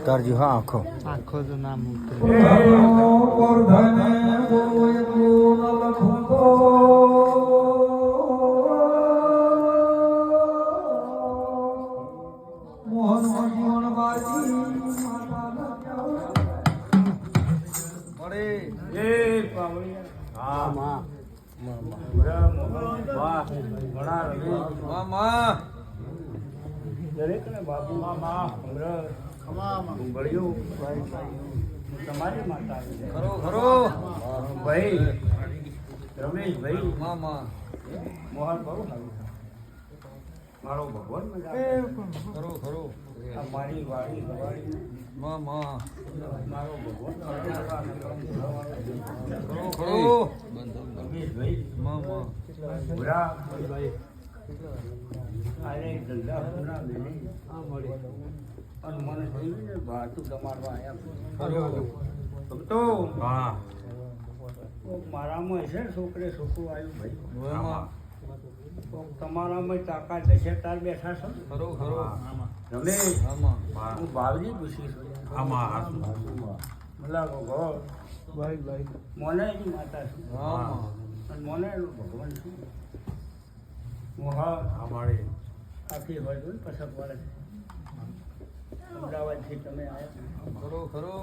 ઉતારજો હા આખો આખો તો નામ ઉતરે દરેકને બાપુ તમારી માતા ખરો ખરો ભાઈ રમેશભાઈ મામા મોહન બહુ સારું મારો ભગવાન ખરો ખરો મારી વાડી ગવાડી મામા મારો ભગવાન ખરો ખરો રમેશભાઈ મામા ભૂરા અરે ધંધા પૂરા મેને અને મને જોઈને ભાતું તમારવા આવ્યા ભક્તો હા મારામાં છે છોકરે છોકરું આવ્યું ભાઈ મામા તો તમારામાં તાકાત હશે તાર બેઠા છો ખરો ખરો રમેશ મામા હું ભાવજી પૂછી છું મલા ઘર ભાઈ મોને એની માતા છું મામા અને મોને એનું ભગવાન છું મોહા આખી હોય ને પસંદ પડે અમદાવાદથી તમે આવ્યા ખરો ખરો